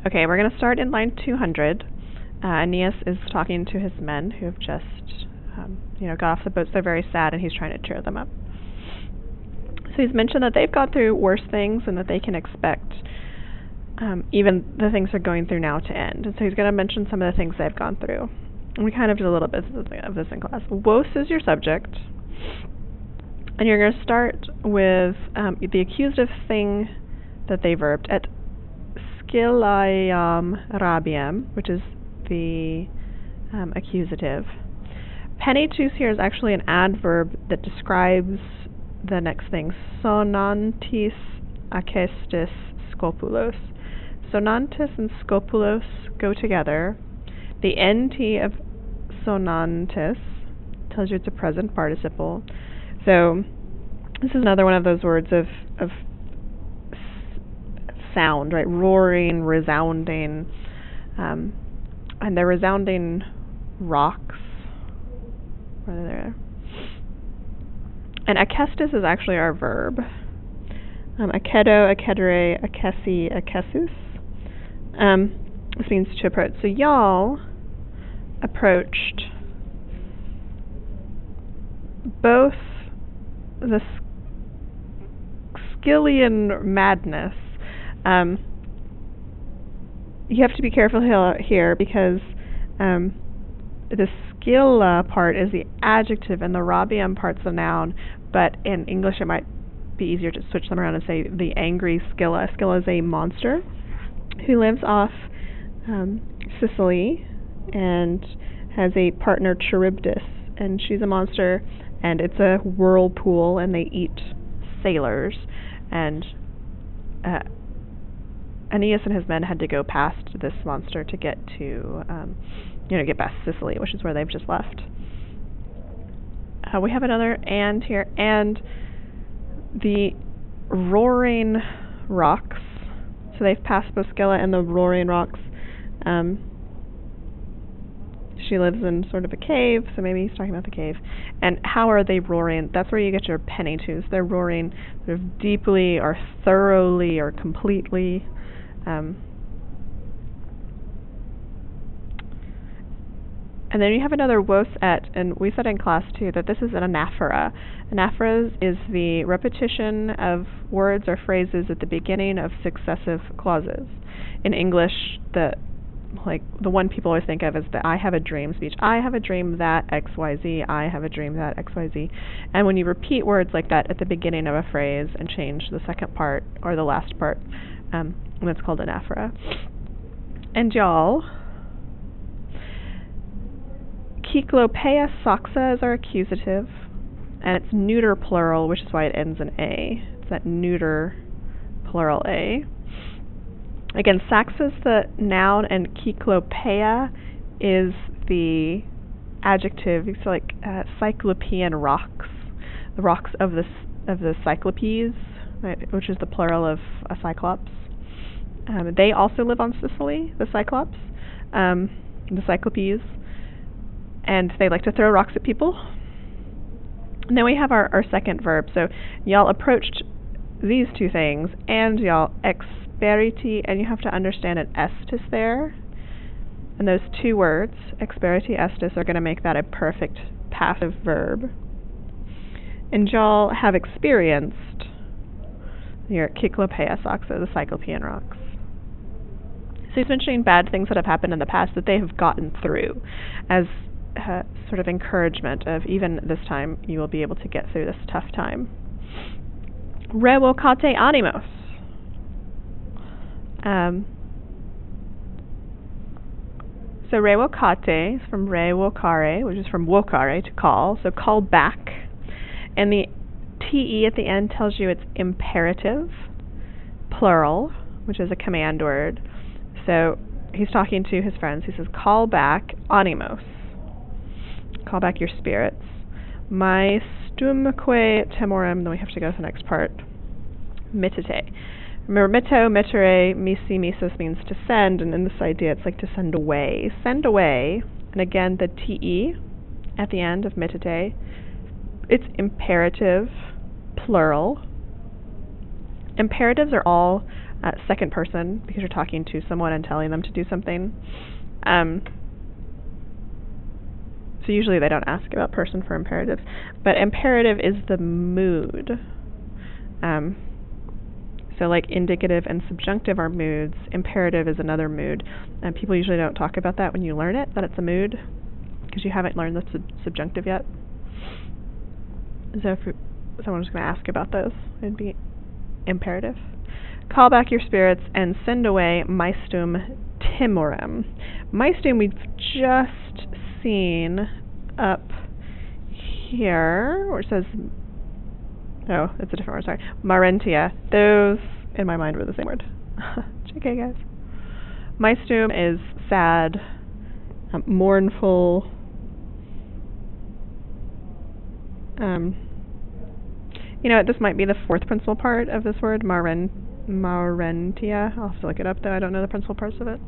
Okay, we're going to start in line 200. Aeneas is talking to his men who have just, got off the boats. They're very sad, and he's trying to cheer them up. So he's mentioned that they've gone through worse things and that they can expect even the things they're going through now to end. And so he's going to mention some of the things they've gone through. And we kind of did a little bit of this in class. Vos is your subject. And you're going to start with the accusative thing that they verbed at scyllaeam rabiem, which is the accusative. Penitus here is actually an adverb that describes the next thing. Sonantis acestis scopulos. Sonantis and scopulos go together. The NT of sonantis tells you it's a present participle. So this is another one of those words of sound, right? Roaring, resounding, and they're resounding rocks. Where are they there? And acestis is actually our verb. Acedo, acedere, acesi, acesus. This means to approach. So y'all approached both the Scythian madness. You have to be careful here because the Scylla part is the adjective and the rabiem part's the noun, but in English it might be easier to switch them around and say the angry Scylla. Scylla is a monster who lives off Sicily and has a partner, Charybdis, and she's a monster, and it's a whirlpool, and they eat sailors, and Aeneas and his men had to go past this monster to get to, get past Sicily, which is where they've just left. We have another and here, and the roaring rocks. So they've passed both Scylla and the roaring rocks. She lives in sort of a cave, so maybe he's talking about the cave. And how are they roaring? That's where you get your penitus. They're roaring sort of deeply or thoroughly or completely. And then you have another vos et, and we said in class too that this is an anaphora. Anaphora is the repetition of words or phrases at the beginning of successive clauses. In English, the one people always think of is the I have a dream speech. I have a dream that XYZ, I have a dream that XYZ. And when you repeat words like that at the beginning of a phrase and change the second part or the last part, that's called anaphora. And y'all, Kyklopea saxa is our accusative, and it's neuter plural, which is why it ends in A. It's that neuter plural A. Again, saxa is the noun, and Kyklopea is the adjective. It's like Cyclopean rocks, the rocks of the Cyclopes, right, which is the plural of a cyclops. They also live on Sicily, the cyclops, the Cyclopes. And they like to throw rocks at people. And then we have our second verb. So y'all approached these two things, and y'all experiti, and you have to understand an estis there. And those two words, experiti, estis, are going to make that a perfect passive verb. And y'all have experienced your Kyklopea saxa, the Cyclopean rocks. So he's mentioning bad things that have happened in the past that they have gotten through as sort of encouragement of even this time you will be able to get through this tough time. Revocate animos. So revocate is from revocare, which is from vocare, to call. So call back. And the te at the end tells you it's imperative, plural, which is a command word. So he's talking to his friends. He says, call back animos. Call back your spirits. My stumque temorem, then we have to go to the next part. Mittite. Remember, mitto, mittere, misi, misos means to send, and in this idea it's like to send away. Send away, and again the te at the end of mittite, it's imperative, plural. Imperatives are all second person because you're talking to someone and telling them to do something. So usually they don't ask about person for imperatives, but imperative is the mood. So like indicative and subjunctive are moods. Imperative is another mood, and people usually don't talk about that when you learn it, that it's a mood, because you haven't learned the subjunctive yet. So if someone was going to ask about those, it'd be imperative. Call back your spirits and send away maestum timorem. Maestum we've just seen up here, where it says, oh, it's a different word, sorry, marentia. Those, in my mind, were the same word. JK, guys. Maestum is sad, mournful, you know, this might be the fourth principal part of this word, marentia. I'll have to look it up, though. I don't know the principal parts of it.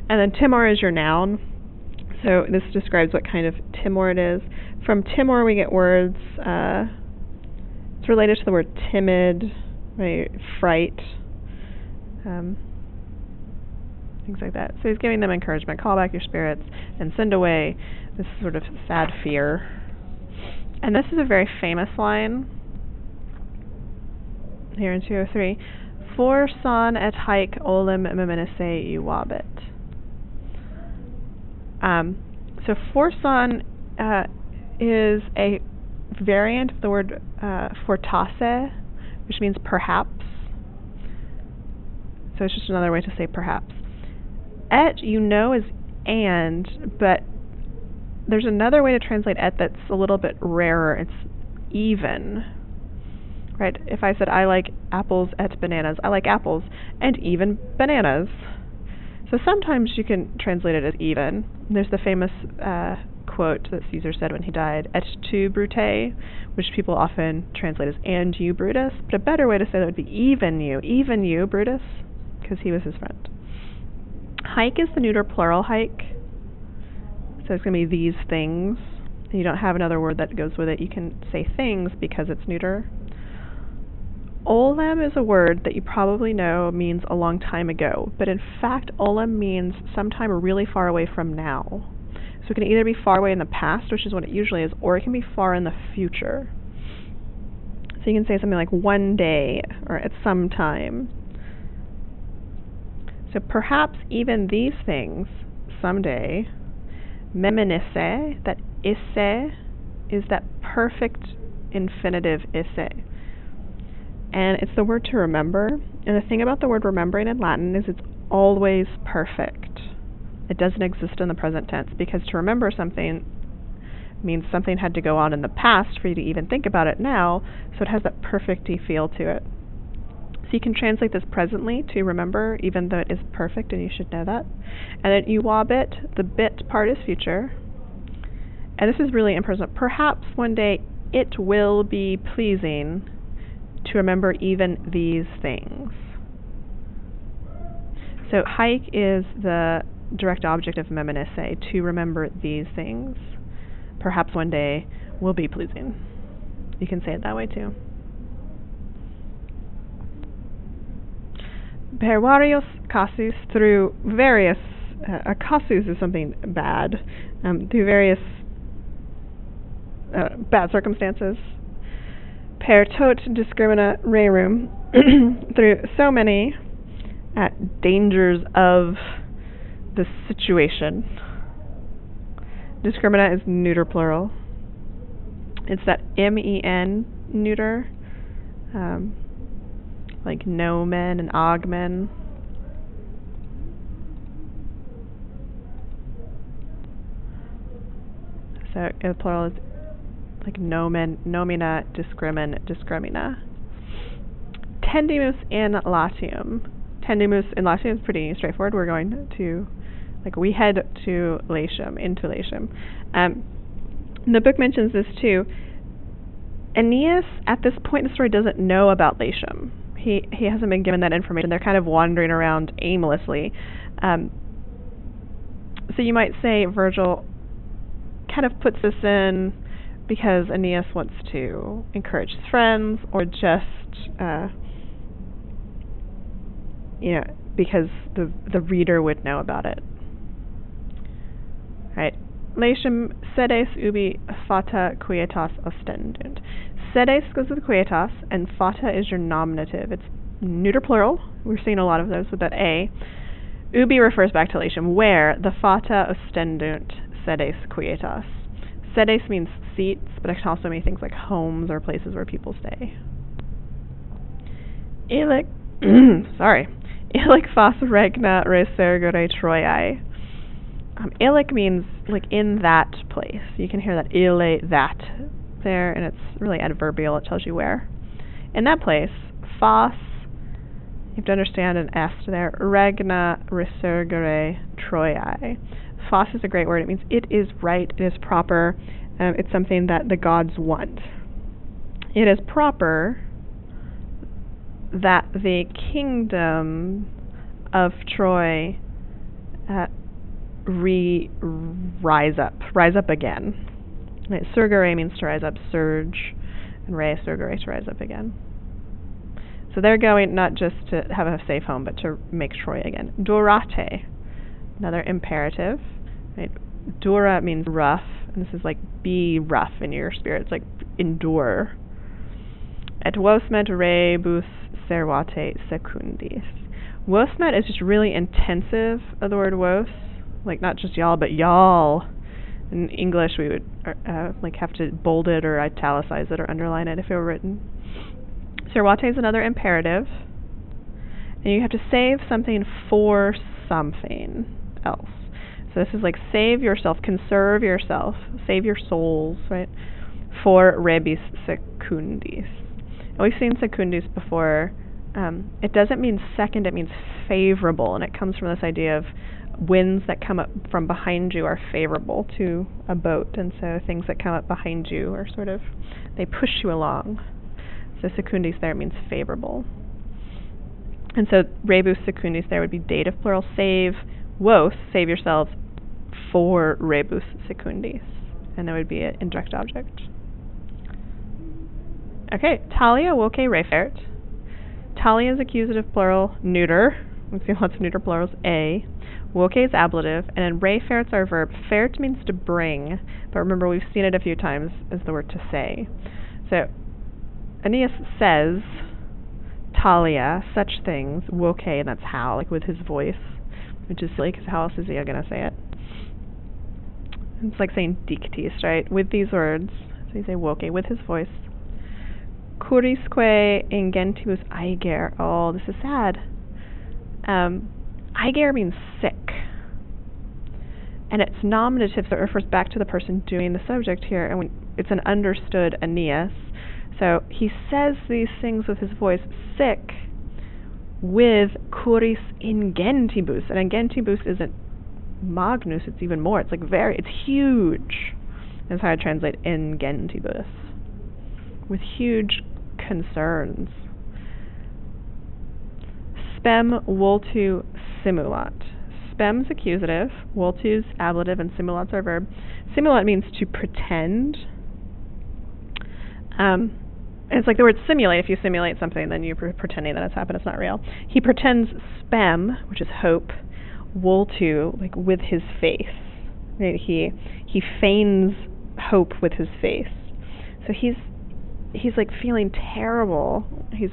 And then timor is your noun. So this describes what kind of timor it is. From timor, we get words. It's related to the word timid, right? Fright, things like that. So he's giving them encouragement. Call back your spirits and send away this sort of sad fear. And this is a very famous line here in 203. For son et haec olim meminisse iuvabit. So for son is a variant of the word fortasse, which means perhaps. So it's just another way to say perhaps. Et, you know, is and, but there's another way to translate et that's a little bit rarer. It's even. Right? If I said I like apples et bananas, I like apples and even bananas. So sometimes you can translate it as even. There's the famous quote that Caesar said when he died, et tu Brute, which people often translate as and you Brutus, but a better way to say that would be even you Brutus, because he was his friend. Haec is the neuter plural haec, so it's going to be these things. And you don't have another word that goes with it. You can say things because it's neuter. Olim is a word that you probably know means a long time ago, but in fact olim means sometime really far away from now. So it can either be far away in the past, which is what it usually is, or it can be far in the future. So you can say something like one day or at some time. So perhaps even these things someday. Meminisse, that isse is that perfect infinitive isse. And it's the word to remember. And the thing about the word remembering in Latin is it's always perfect. It doesn't exist in the present tense, because to remember something means something had to go on in the past for you to even think about it now, so it has that perfect-y feel to it. So you can translate this presently to remember, even though it is perfect, and you should know that. And then iuvabit, the bit part is future. And this is really impersonal. Perhaps one day it will be pleasing to remember even these things. So haec is the direct object of meminisse, to remember these things. Perhaps one day will be pleasing. You can say it that way too. Per varios casus, through various, a casus is something bad, through various bad circumstances. Per tot discrimina rerum, through so many dangers of the situation. Discrimina is neuter plural. It's that men neuter, like nomen and ogmen. So the plural is like nomen, nomina, discrimina. Tendimus in Latium. Tendimus in Latium is pretty straightforward. We're going to, we head to Latium, into Latium. The book mentions this too. Aeneas, at this point in the story, doesn't know about Latium. He hasn't been given that information. They're kind of wandering around aimlessly. So you might say Virgil kind of puts this in because Aeneas wants to encourage his friends, or just because the reader would know about it. Right. Laetium sedes ubi fata quietas ostendunt. Sedes goes with quietas, and fata is your nominative. It's neuter plural. We're seeing a lot of those with that A. Ubi refers back to Laetium, where the fata ostendunt sedes quietas. Sedes means seats, but it can also mean things like homes or places where people stay. Illic fas regna resurgere Troiae. Illic means like in that place. You can hear that ille, that there, and it's really adverbial. It tells you where. In that place, fas, you have to understand an est there, regna resurgere Troiae. Fas is a great word. It means it is right, it is proper, it's something that the gods want. It is proper that the kingdom of Troy rise up again. Right. Surgere means to rise up, surge, and re surgere to rise up again. So they're going not just to have a safe home, but to make Troy again. Durate, another imperative. Right. Dura means rough, and this is like be rough in your spirit. It's like endure. Et vosmet rebus servate secundis. Vosmet is just really intensive of the word vos, like not just y'all, but y'all. In English, we would like have to bold it or italicize it or underline it if it were written. Servate is another imperative, and you have to save something for something else. So this is like save yourself, conserve yourself, save your souls, right? For rebus secundis. And we've seen secundis before. It doesn't mean second, it means favorable, and it comes from this idea of winds that come up from behind you are favorable to a boat, and so things that come up behind you are sort of, they push you along. So secundis there means favorable. And so rebus secundis there would be dative plural, save, vos, save yourselves, for rebus secundis, and that would be an indirect object. Okay, talia voce refert. Talia is accusative plural, neuter. We've seen lots of neuter plurals, A. Voce is ablative, and then referts are verb. Fert means to bring, but remember we've seen it a few times as the word to say. So Aeneas says, talia, such things, voce, and that's how, like with his voice, which is silly because how else is he going to say it? It's like saying dictis, right? With these words, so you say voce, with his voice. Curisque ingentibus aeger. Oh, this is sad. Aeger means sick. And it's nominative, so it refers back to the person doing the subject here. And it's an understood Aeneas. So he says these things with his voice, sick, with curis ingentibus. And ingentibus isn't magnus, it's even more. It's like it's huge. That's how I translate ingentibus. With huge concerns. Spem vultu simulat. Spem's accusative, vultu's ablative, and simulat's our verb. Simulat means to pretend. It's like the word simulate. If you simulate something, then you're pretending that it's happened. It's not real. He pretends spem, which is hope, vultu, like with his face. Right? He feigns hope with his face. So he's like feeling terrible. He's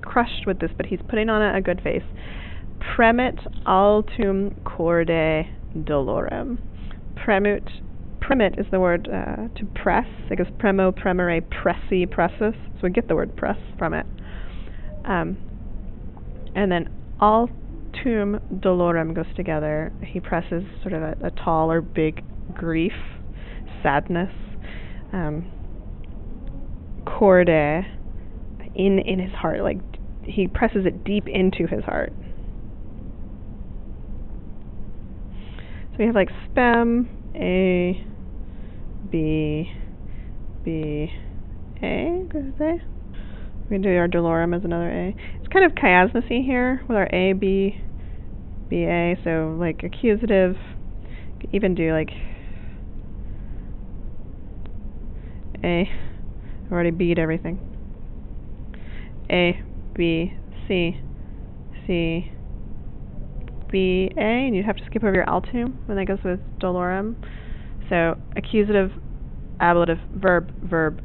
crushed with this, but he's putting on a good face. Premit altum corde dolorem. Premit is the word to press. It goes premo, premere, pressi, pressus. So we get the word press from it. And then altum dolorem goes together. He presses sort of a tall or big grief, sadness. Corde, in his heart, like he presses it deep into his heart. So we have like spem, A, B, B, A, could I say? We can do our dolorem as another A. It's kind of chiasmus-y here with our A, B, B, A, so like accusative, you could even do like A. I've already beat everything. A, B, C, C, be A, and you'd have to skip over your altum when that goes with dolorem. So accusative, ablative, verb, verb.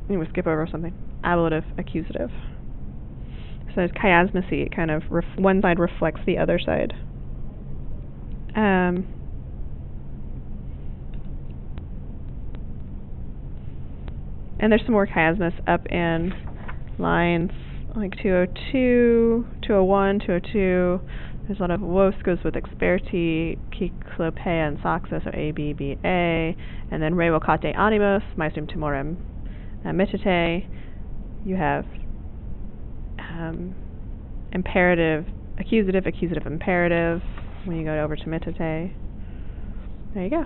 You would skip over something. Ablative, accusative. So it's chiasmacy. It kind of one side reflects the other side. And there's some more chiasmus up in lines like 202, 201, 202. There's a lot of wos goes with experti, kiklopeia and saxa, so A, B, B, A. And then revocate animos, maestrum timorem mittite. You have imperative, accusative, accusative, imperative when you go over to mittite. There you go.